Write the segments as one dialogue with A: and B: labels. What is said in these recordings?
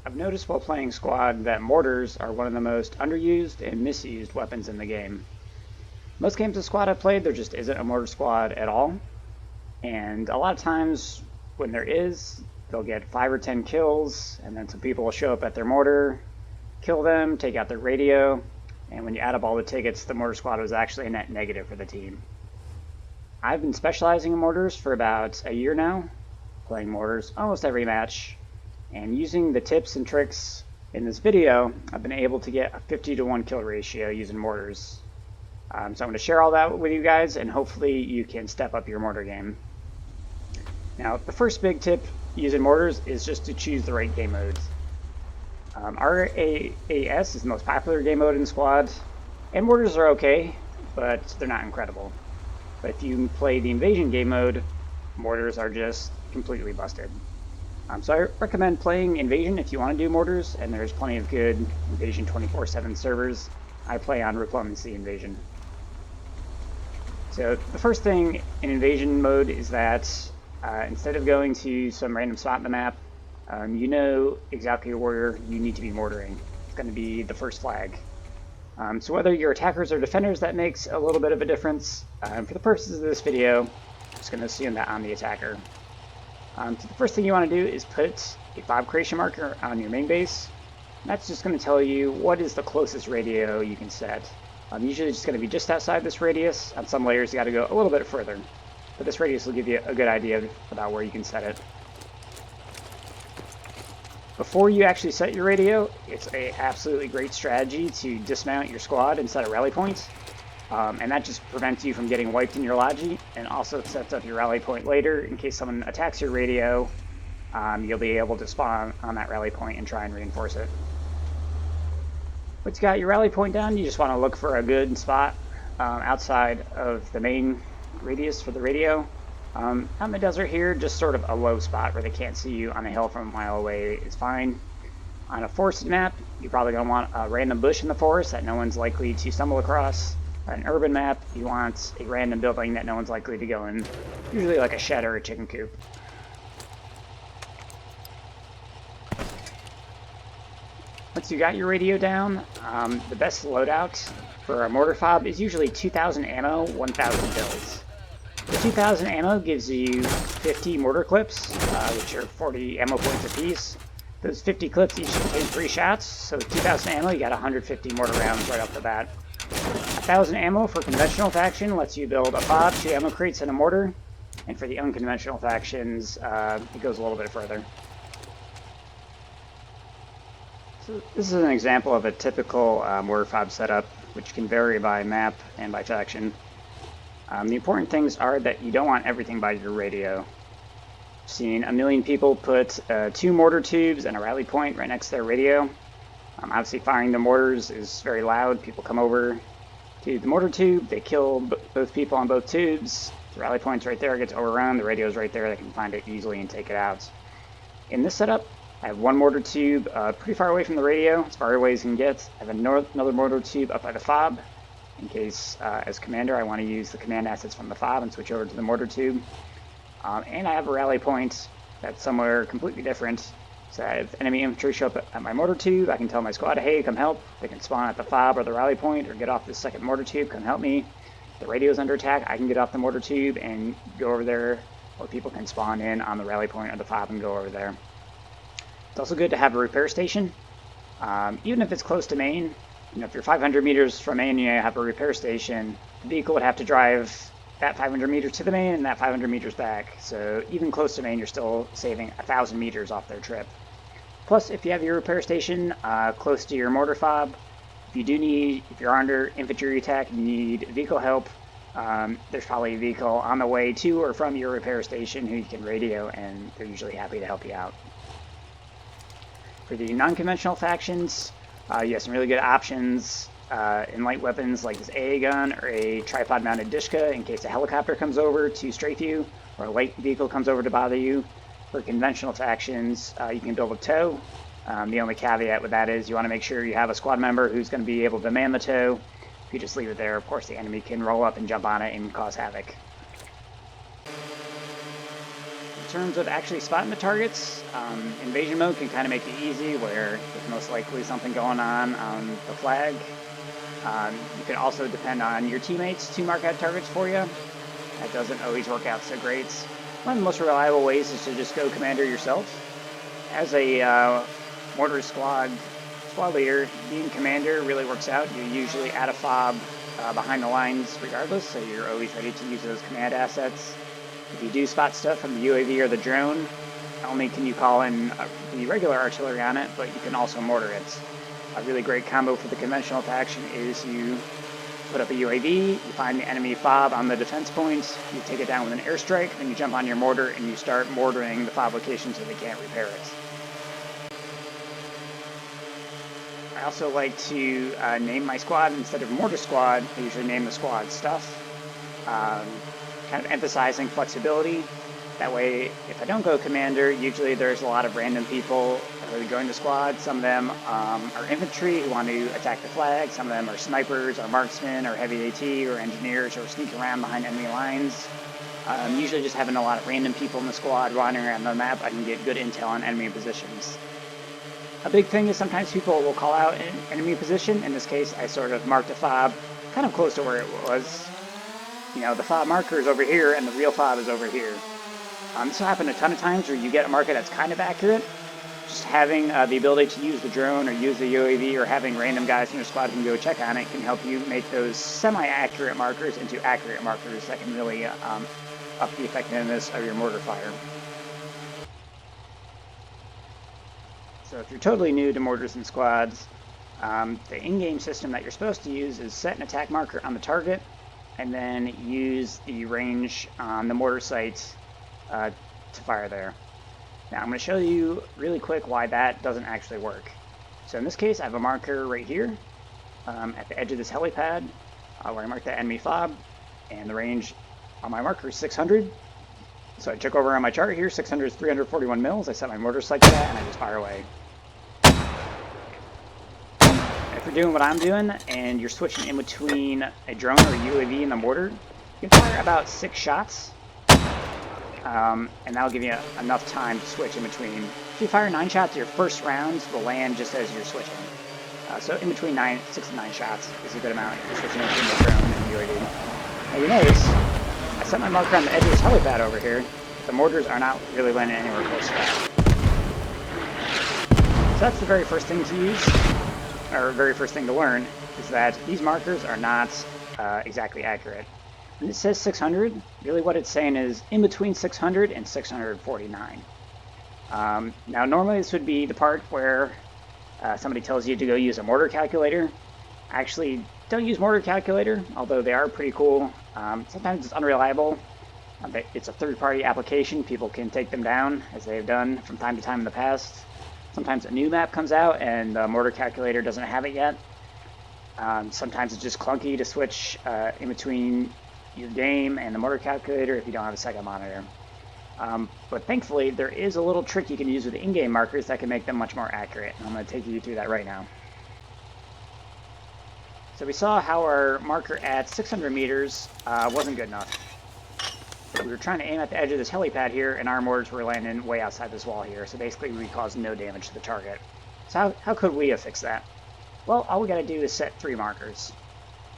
A: I've noticed while playing Squad that mortars are one of the most underused and misused weapons in the game. Most games of Squad I've played, there just isn't a mortar squad at all. And a lot of times when there is, they'll get 5 or 10 kills, and then some people will show up at their mortar, kill them, take out their radio, and when you add up all the tickets, the mortar squad was actually a net negative for the team. I've been specializing in mortars for about a year now, playing mortars almost every match, and using the tips and tricks in this video, I've been able to get a 50-to-1 kill ratio using mortars. So I'm going to share all that with you guys, and hopefully you can step up your mortar game. Now, the first big tip using mortars is just to choose the right game modes. RAAS is the most popular game mode in Squad, and mortars are okay, but they're not incredible. But if you play the invasion game mode, mortars are just completely busted. So I recommend playing invasion if you want to do mortars, and there's plenty of good invasion 24/7 servers. I play on Diplomacy Invasion. So the first thing in invasion mode is that instead of going to some random spot in the map, you know exactly where you need to be mortaring. It's going to be the first flag. So whether you're attackers or defenders, that makes a little bit of a difference. For the purposes of this video, I'm just going to assume that I'm the attacker. So the first thing you want to do is put a fob creation marker on your main base. And that's just going to tell you what is the closest radio you can set. Usually it's going to be just outside this radius. On some layers you got to go a little bit further. But this radius will give you a good idea about where you can set it. Before you actually set your radio, it's an absolutely great strategy to dismount your squad and set a rally point. And that just prevents you from getting wiped in your logi, and also sets up your rally point later in case someone attacks your radio. You'll be able to spawn on that rally point and try and reinforce it. Once you got your rally point down, you just want to look for a good spot outside of the main radius for the radio. Out in the desert here, just sort of a low spot where they can't see you on a hill from a mile away is fine. On a forested map, you're probably going to want a random bush in the forest that no one's likely to stumble across. On an urban map, you want a random building that no one's likely to go in, usually like a shed or a chicken coop. Once you got your radio down, the best loadout for a mortar fob is usually 2,000 ammo, 1,000 builds. The 2,000 ammo gives you 50 mortar clips, which are 40 ammo points apiece. Those 50 clips each contain 3 shots, so with 2,000 ammo you got 150 mortar rounds right off the bat. 1,000 ammo for conventional faction lets you build a fob, 2 ammo crates, and a mortar. And for the unconventional factions, it goes a little bit further. So this is an example of a typical mortar fob setup, which can vary by map and by faction. The important things are that you don't want everything by your radio. I've seen a million people put 2 mortar tubes and a rally point right next to their radio. Obviously firing the mortars is very loud. People come over to the mortar tube, they kill both people on both tubes. The rally point's right there, it gets overrun, the radio's right there, they can find it easily and take it out. In this setup, I have 1 mortar tube pretty far away from the radio, as far away as you can get. I have another mortar tube up by the fob, in case as commander I want to use the command assets from the fob and switch over to the mortar tube. And I have a rally point that's somewhere completely different. So if enemy infantry show up at my mortar tube, I can tell my squad, hey, come help. They can spawn at the fob or the rally point, or get off this second mortar tube, come help me. If the radio's under attack, I can get off the mortar tube and go over there, or people can spawn in on the rally point or the fob and go over there. It's also good to have a repair station. Even if it's close to main, if you're 500 meters from main and you have a repair station, the vehicle would have to drive that 500 meters to the main and that 500 meters back. So even close to main, you're still saving 1,000 meters off their trip. Plus, if you have your repair station close to your mortar fob, if you're under infantry attack and you need vehicle help, there's probably a vehicle on the way to or from your repair station who you can radio, and they're usually happy to help you out. For the non-conventional factions, you have some really good options in light weapons like this AA gun or a tripod-mounted Dishka in case a helicopter comes over to strafe you or a light vehicle comes over to bother you. For conventional factions, you can build a tow. The only caveat with that is you want to make sure you have a squad member who's going to be able to man the tow. If you just leave it there, of course the enemy can roll up and jump on it and cause havoc. terms of actually spotting the targets, invasion mode can kind of make it easy where there's most likely something going on the flag. You can also depend on your teammates to mark out targets for you. That doesn't always work out so great. One of the most reliable ways is to just go commander yourself. As a mortar squad leader, being commander really works out. You usually add a fob behind the lines regardless, so you're always ready to use those command assets. If you do spot stuff from the UAV or the drone, not only can you call in the regular artillery on it, but you can also mortar it. A really great combo for the conventional faction is you put up a UAV, you find the enemy fob on the defense points, you take it down with an airstrike, then you jump on your mortar and you start mortaring the fob location so they can't repair it. I also like to name my squad instead of mortar squad. I usually name the squad stuff, kind of emphasizing flexibility. That way, if I don't go commander, usually there's a lot of random people who join the squad. Some of them are infantry who want to attack the flag. Some of them are snipers or marksmen or heavy AT or engineers who are sneaking around behind enemy lines. Usually just having a lot of random people in the squad wandering around the map, I can get good intel on enemy positions. A big thing is sometimes people will call out an enemy position. In this case, I sort of marked a fob kind of close to where it was. You know, the fob marker is over here and the real fob is over here. This will happen a ton of times where you get a marker that's kind of accurate. Just having the ability to use the drone or use the UAV or having random guys in your squad who can go check on it can help you make those semi-accurate markers into accurate markers that can really up the effectiveness of your mortar fire. So if you're totally new to mortars and squads, the in-game system that you're supposed to use is set an attack marker on the target and then use the range on the mortar sight to fire there. Now I'm going to show you really quick why that doesn't actually work. So in this case I have a marker right here at the edge of this helipad where I marked the enemy fob, and the range on my marker is 600. So I check over on my chart here, 600 is 341 mils. I set my mortar sight to that and I just fire away. If you're doing what I'm doing and you're switching in between a drone or a UAV and the mortar, you can fire about 6 shots. And that'll give you enough time to switch in between. If you fire 9 shots, your first rounds will land just as you're switching. So in between 6 and 9 shots is a good amount if you're switching between the drone and the UAV. Now you notice, I set my marker on the edge of this helipad over here. The mortars are not really landing anywhere close to that. So that's the very first thing to use, or very first thing to learn, is that these markers are not exactly accurate. When it says 600, really what it's saying is in between 600 and 649. Now normally this would be the part where somebody tells you to go use a mortar calculator. Actually, don't use mortar calculator, although they are pretty cool. Sometimes it's unreliable. It's a third-party application. People can take them down, as they have done from time to time in the past. Sometimes a new map comes out and the mortar calculator doesn't have it yet. Sometimes it's just clunky to switch in between your game and the mortar calculator if you don't have a second monitor. But thankfully, there is a little trick you can use with the in-game markers that can make them much more accurate. And I'm going to take you through that right now. So we saw how our marker at 600 meters wasn't good enough. We were trying to aim at the edge of this helipad here, and our mortars were landing way outside this wall here. So basically, we caused no damage to the target. So how could we have fixed that? Well, all we got to do is set 3 markers.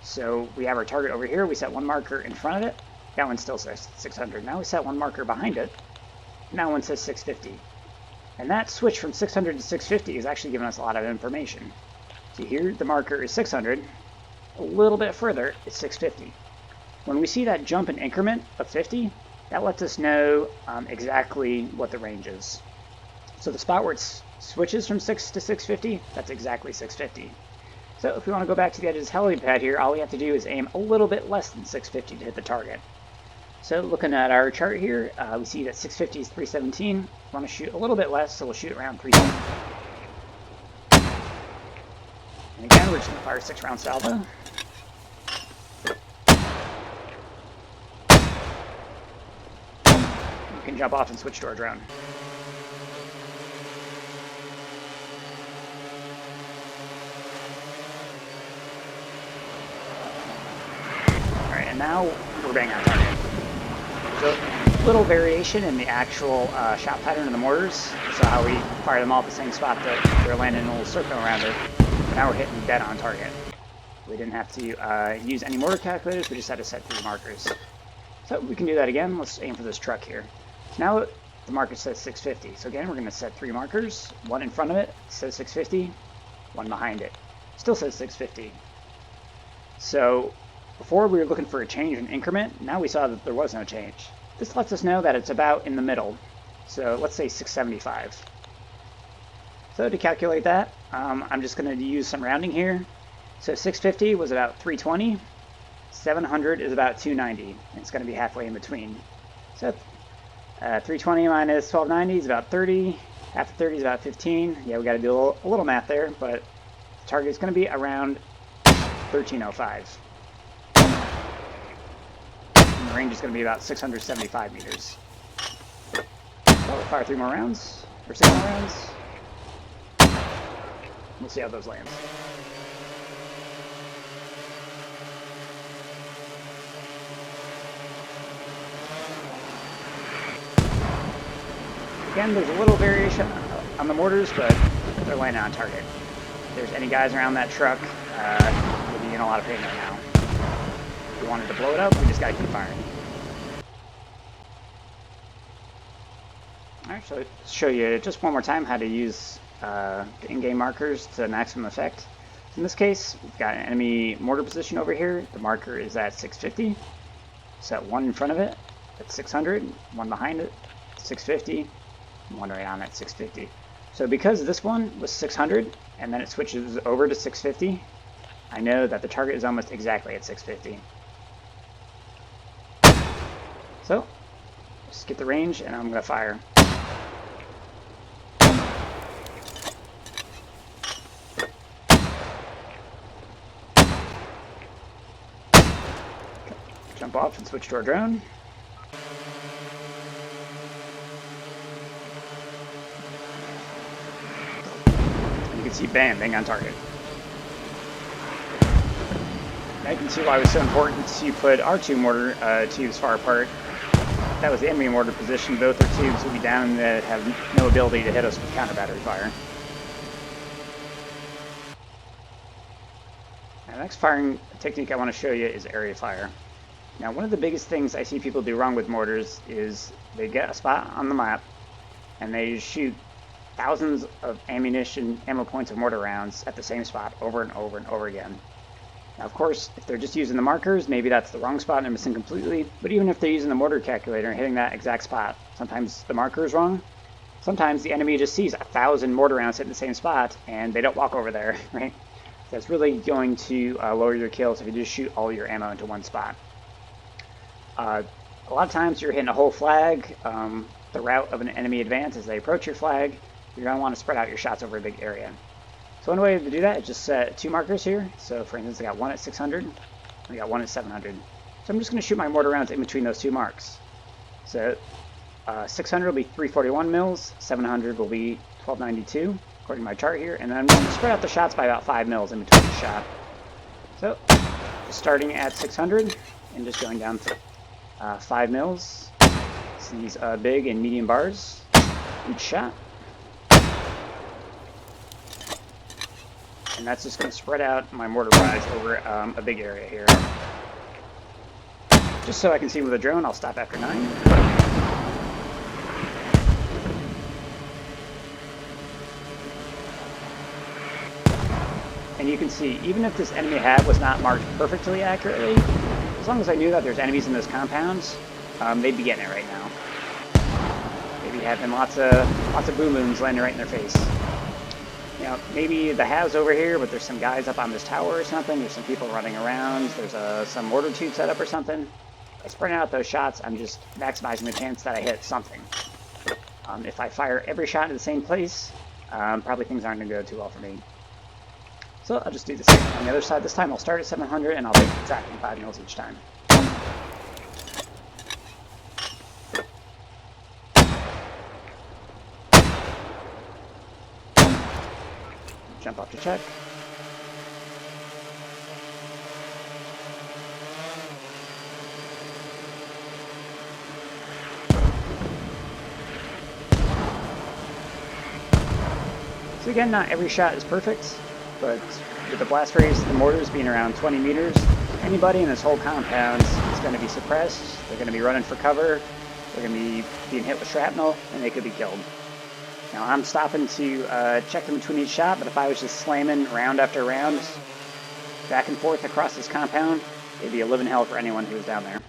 A: So we have our target over here. We set 1 marker in front of it. That one still says 600. Now we set 1 marker behind it. Now one says 650. And that switch from 600 to 650 is actually giving us a lot of information. So here the marker is 600. A little bit further, it's 650. When we see that jump in increment of 50, that lets us know exactly what the range is. So the spot where it switches from 6 to 650, that's exactly 650. So if we want to go back to the edge of this helipad here, all we have to do is aim a little bit less than 650 to hit the target. So looking at our chart here, we see that 650 is 317. We want to shoot a little bit less, so we'll shoot around 310. And again, we're just going to fire 6-round salvo. You can jump off and switch to our drone. Alright, and now we're banging on target. So little variation in the actual shot pattern of the mortars. So how we fire them all at the same spot, that they're landing in a little circle around it. But now we're hitting dead on target. We didn't have to use any mortar calculators, we just had to set 3 markers. So we can do that again. Let's aim for this truck here. So now the marker says 650. So again, we're going to set 3 markers. One in front of it says 650, one behind it still says 650. So before we were looking for a change in increment, now we saw that there was no change. This lets us know that it's about in the middle. So let's say 675. So to calculate that, I'm just going to use some rounding here. So 650 was about 320. 700 is about 290. And it's going to be halfway in between. So 320 minus 1290 is about 30. Half of 30 is about 15. Yeah, we got to do a little math there, but the target is going to be around 1305. And the range is going to be about 675 meters. So we'll fire 3 more rounds, or 6 more rounds. We'll see how those land. Again, there's a little variation on the mortars, but they're landing on target. If there's any guys around that truck, we'll be in a lot of pain right now. If we wanted to blow it up, we just gotta keep firing. Alright, so let's show you just one more time how to use the in-game markers to maximum effect. In this case, we've got an enemy mortar position over here. The marker is at 650. Set 1 in front of it at 600, 1 behind it, 650. One right on at 650. So because this one was 600 and then it switches over to 650, I know that the target is almost exactly at 650. So just get the range and I'm going to fire. Jump off and switch to our drone. You can see bam, bang on target. Now you can see why it was so important to put our 2 mortar tubes far apart. That was the enemy mortar position. Both our tubes will be down that have no ability to hit us with counter battery fire. Now, the next firing technique I want to show you is area fire. Now, one of the biggest things I see people do wrong with mortars is they get a spot on the map and they shoot thousands of ammo points of mortar rounds at the same spot over and over and over again. Now, of course, if they're just using the markers, maybe that's the wrong spot and they're missing completely. But even if they're using the mortar calculator and hitting that exact spot, sometimes the marker is wrong. Sometimes the enemy just sees 1,000 mortar rounds hitting the same spot and they don't walk over there, right? That's really going to lower your kills if you just shoot all your ammo into one spot. A lot of times you're hitting a whole flag. The route of an enemy advance as they approach your flag, you're going to want to spread out your shots over a big area. So one way to do that is just set 2 markers here. So for instance, I got 1 at 600, I got 1 at 700. So I'm just going to shoot my mortar rounds in between those 2 marks. So 600 will be 341 mils, 700 will be 1292, according to my chart here, and then I'm going to spread out the shots by about 5 mils in between each shot. So just starting at 600 and just going down to 5 mils. So these big and medium bars each shot. And that's just going to spread out my mortar barrage over a big area here. Just so I can see with the drone, I'll stop after 9. And you can see, even if this enemy hab was not marked perfectly accurately, as long as I knew that there's enemies in those compounds, they'd be getting it right now. They'd be having lots of boom booms landing right in their face. You know, maybe the hab's over here, but there's some guys up on this tower or something. There's some people running around. There's some mortar tube set up or something. By spreading out those shots, I'm just maximizing the chance that I hit something. If I fire every shot in the same place, probably things aren't going to go too well for me. So I'll just do the same on the other side. This time I'll start at 700 and I'll be tracking 5 mils each time. Jump off to check. So again, not every shot is perfect, but with the blast radius of the mortars being around 20 meters, anybody in this whole compound is going to be suppressed, they're going to be running for cover, they're going to be being hit with shrapnel, and they could be killed. Now I'm stopping to check them between each shot, but if I was just slamming round after round, back and forth across this compound, it'd be a living hell for anyone who was down there.